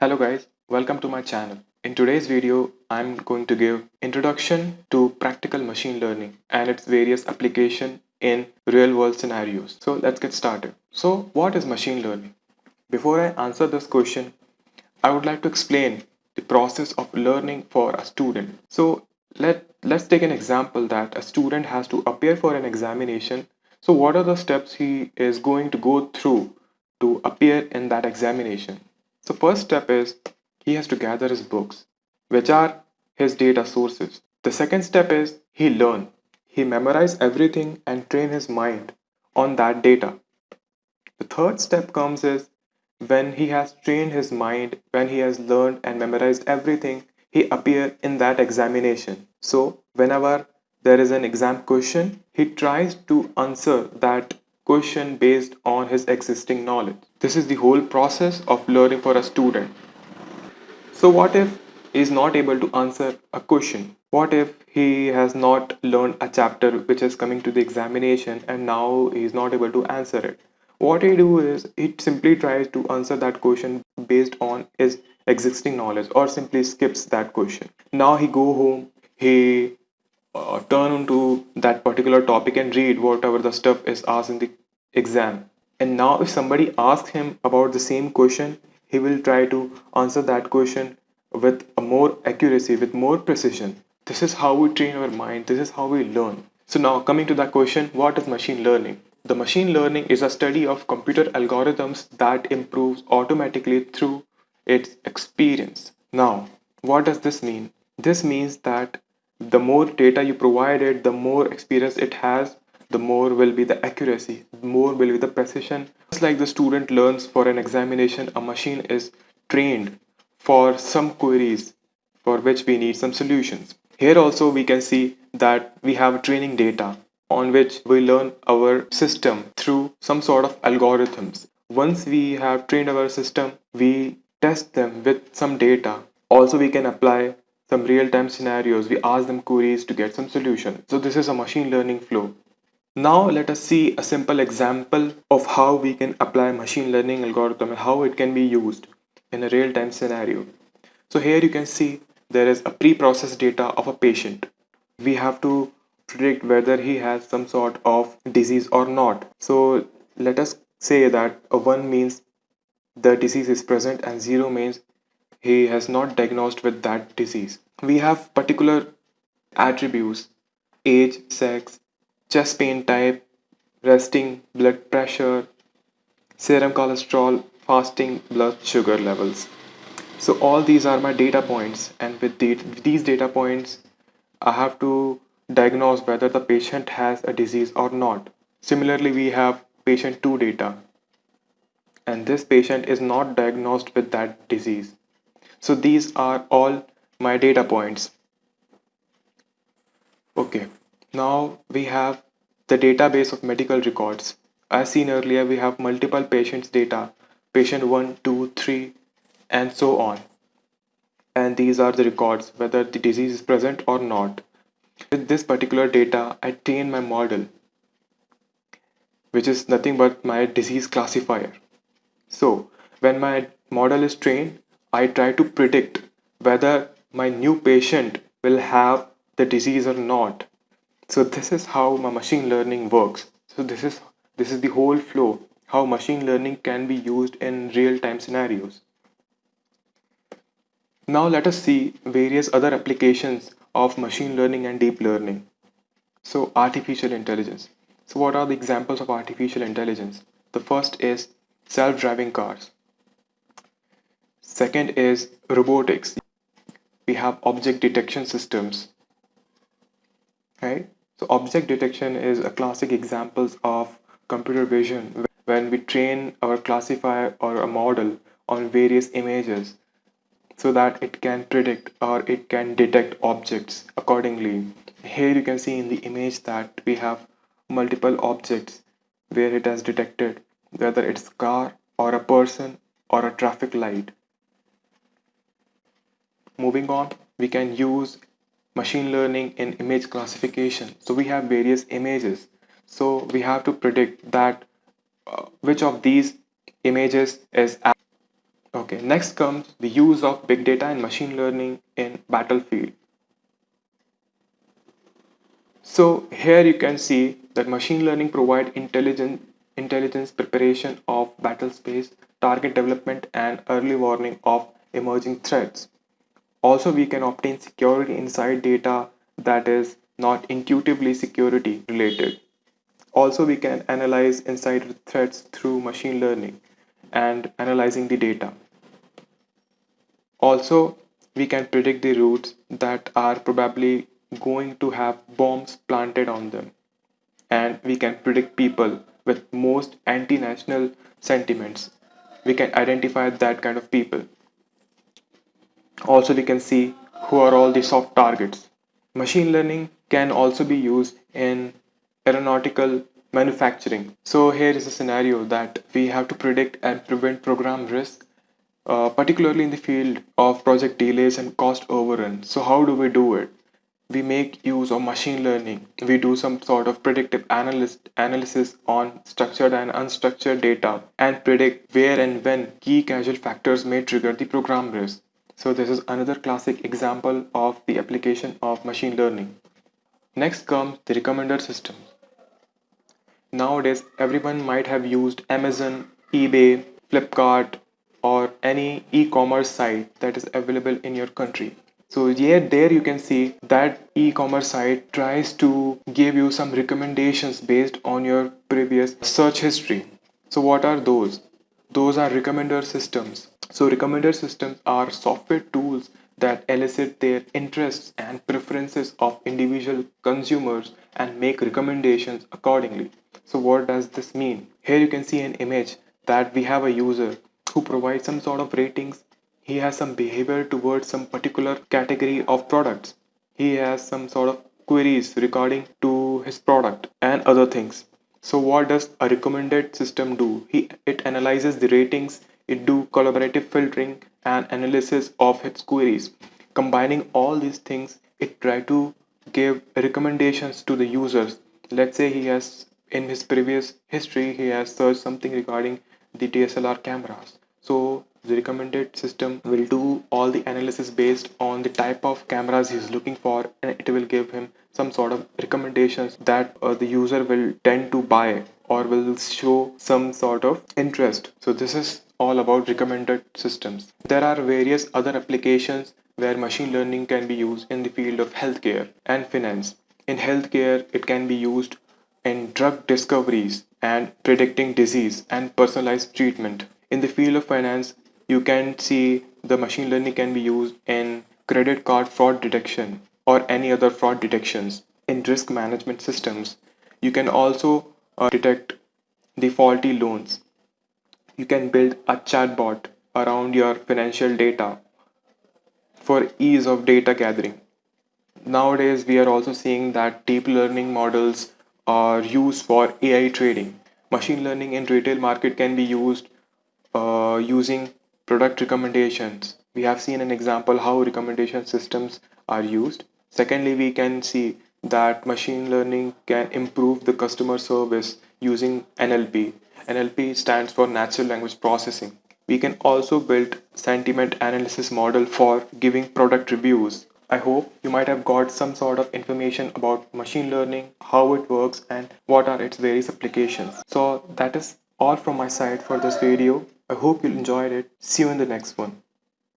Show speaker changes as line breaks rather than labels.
Hello guys, welcome to my channel. In today's video, I'm going to give introduction to practical machine learning and its various application in real world scenarios. So let's get started. So what is machine learning? Before I answer this question, I would like to explain the process of learning for a student. So let's take an example that a student has to appear for an examination. So what are the steps he is going to go through to appear in that examination? So first step is he has to gather his books, which are his data sources. The second step is he learn. He memorize everything and train his mind on that data. The third step comes is when he has trained his mind, when he has learned and memorized everything, he appear in that examination. So whenever there is an exam question, he tries to answer that question based on his existing knowledge. This is the whole process of learning for a student. So what if he is not able to answer a question? What if he has not learned a chapter which is coming to the examination and now he is not able to answer it? What he do is he simply tries to answer that question based on his existing knowledge or simply skips that question. Now he go home, he turn into that particular topic and read whatever the stuff is asked in the exam. And now if somebody asks him about the same question, he will try to answer that question with a more accuracy, with more precision. This is how we train our mind, this is how we learn. So now coming to that question, what is machine learning? The machine learning is a study of computer algorithms that improves automatically through its experience. Now, what does this mean? This means that the more data you provide it, the more experience it has, the more will be the accuracy, more will be the precision. Just like the student learns for an examination, a machine is trained for some queries for which we need some solutions. Here also we can see that we have training data on which we learn our system through some sort of algorithms. Once we have trained our system, we test them with some data. Also, we can apply some real-time scenarios. We ask them queries to get some solution. So this is a machine learning flow. Now let us see a simple example of how we can apply machine learning algorithm and how it can be used in a real-time scenario. So here you can see there is a pre-processed data of a patient. We have to predict whether he has some sort of disease or not. So let us say that a 1 means the disease is present and 0 means he has not diagnosed with that disease. We have particular attributes: age, sex, chest pain type, resting blood pressure, serum cholesterol, fasting blood sugar levels. So all these are my data points, and with these data points, I have to diagnose whether the patient has a disease or not. Similarly, we have patient 2 data, and this patient is not diagnosed with that disease. So these are all my data points. Okay, now we have the database of medical records. As seen earlier, we have multiple patients' data, patient 1, 2, 3, and so on. And these are the records, whether the disease is present or not. With this particular data, I train my model, which is nothing but my disease classifier. So, when my model is trained, I try to predict whether my new patient will have the disease or not. So this is how my machine learning works. So this is the whole flow, how machine learning can be used in real-time scenarios. Now let us see various other applications of machine learning and deep learning. So artificial intelligence. So what are the examples of artificial intelligence? The first is self-driving cars. Second is robotics. We have object detection systems, right? So object detection is a classic examples of computer vision when we train our classifier or a model on various images so that it can predict or it can detect objects accordingly. Here you can see in the image that we have multiple objects where it has detected whether it's car or a person or a traffic light. Moving on, we can use machine learning in image classification. So we have various images. So we have to predict that which of these images is Okay, next comes the use of big data and machine learning in battlefield. So here you can see that machine learning provide intelligence preparation of battle space, target development and early warning of emerging threats. Also, we can obtain security inside data that is not intuitively security related. Also, we can analyze insider threats through machine learning and analyzing the data. Also, we can predict the routes that are probably going to have bombs planted on them. And we can predict people with most anti-national sentiments. We can identify that kind of people. Also, we can see who are all the soft targets. Machine learning can also be used in aeronautical manufacturing. So here is a scenario that we have to predict and prevent program risk, particularly in the field of project delays and cost overruns. So how do we do it? We make use of machine learning. We do some sort of predictive analysis on structured and unstructured data and predict where and when key causal factors may trigger the program risk. So this is another classic example of the application of machine learning. Next comes the recommender system. Nowadays, everyone might have used Amazon, eBay, Flipkart, or any e-commerce site that is available in your country. So yeah, there you can see that e-commerce site tries to give you some recommendations based on your previous search history. So what are those? Those are recommender systems. So recommender systems are software tools that elicit their interests and preferences of individual consumers and make recommendations accordingly. So what does this mean? Here you can see an image that we have a user who provides some sort of ratings. He has some behavior towards some particular category of products. He has some sort of queries regarding to his product and other things. So what does a recommended system do? It analyzes the ratings, it do collaborative filtering and analysis of its queries. Combining all these things, it try to give recommendations to the users. Let's say he has in his previous history he has searched something regarding the DSLR cameras. So the recommended system will do all the analysis based on the type of cameras he's looking for, and it will give him some sort of recommendations that the user will tend to buy or will show some sort of interest. So this is all about recommended systems. There are various other applications where machine learning can be used in the field of healthcare and finance. In healthcare, it can be used in drug discoveries and predicting disease and personalized treatment. In the field of finance, you can see the machine learning can be used in credit card fraud detection or any other fraud detections. In risk management systems, you can also detect the faulty loans. You can build a chatbot around your financial data for ease of data gathering. Nowadays, we are also seeing that deep learning models are used for AI trading. Machine learning in retail market can be used using product recommendations. We have seen an example how recommendation systems are used. Secondly, we can see that machine learning can improve the customer service using NLP. NLP stands for natural language processing. We can also build sentiment analysis model for giving product reviews. I hope you might have got some sort of information about machine learning, how it works, and what are its various applications. So that is all from my side for this video. I hope you enjoyed it. See you in the next one.